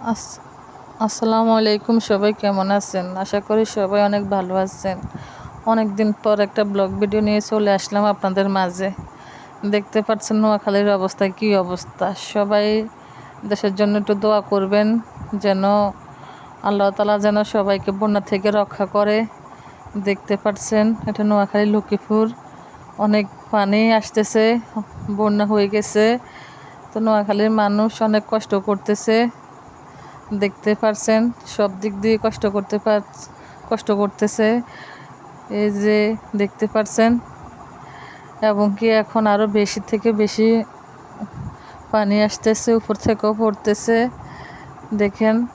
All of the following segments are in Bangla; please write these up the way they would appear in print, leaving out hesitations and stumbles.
আস- আসসালামু আলাইকুম। সবাই কেমন আছেন? আশা করি সবাই অনেক ভালো আছেন। অনেক দিন পর একটা ব্লগ ভিডিও নিয়ে চলে আসলাম আপনাদের মাঝে। দেখতে পাচ্ছেন নোয়াখালীর অবস্থা কী অবস্থা। সবাই দেশের জন্য একটু দোয়া করবেন, যেন আল্লাহ তাআলা যেন সবাইকে বন্যা থেকে রক্ষা করে। দেখতে পাচ্ছেন এটা নোয়াখালী লক্ষ্মীপুর, অনেক পানি আসতেছে, বন্যা হয়ে গেছে। তো নোয়াখালীর মানুষ অনেক কষ্ট করতেছে। দেখতে পারছেন সব দিক দিয়ে কষ্ট করতেছে। এই যে দেখতে পারছেন, এবং কি এখন আরও বেশি থেকে বেশি পানি আসতেছে, উপর থেকেও পড়তেছে। দেখেন,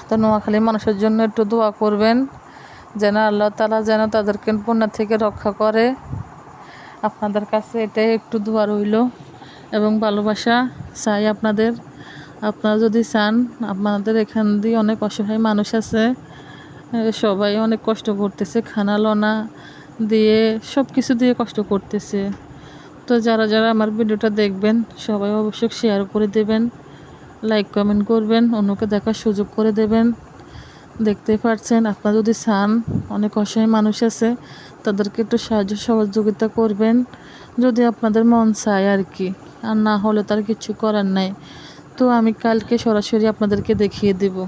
তো নোয়াখালীর মানুষের জন্য একটু দোয়া করবেন, যেন আল্লাহ তাআলা যেন তাদেরকে বন্যা থেকে রক্ষা করে। আপনাদের কাছে এটাই একটু দোয়া রইল এবং ভালোবাসা চাই আপনাদের। আপনারা যদি চান, আপনাদের এখান দিয়ে অনেক অসহায় মানুষ আছে, সবাই অনেক কষ্ট করতেছে, খানা লনা দিয়ে সব কিছু দিয়ে কষ্ট করতেছে। তো যারা যারা আমার ভিডিওটা দেখবেন সবাই অবশ্যই শেয়ার করে দেবেন, লাইক কমেন্ট করবেন, অন্যকে দেখার সুযোগ করে দেবেন। দেখতেই পাচ্ছেন, আপনারা যদি চান, অনেক অসহায় মানুষ আছে, তাদেরকে একটু সাহায্য সহযোগিতা করবেন যদি আপনাদের মন চায় আর কি। আর না হলে তার কিছু করার নাই। তো আমি কালকে সরাসরি আপনাদেরকে দেখিয়ে দেব।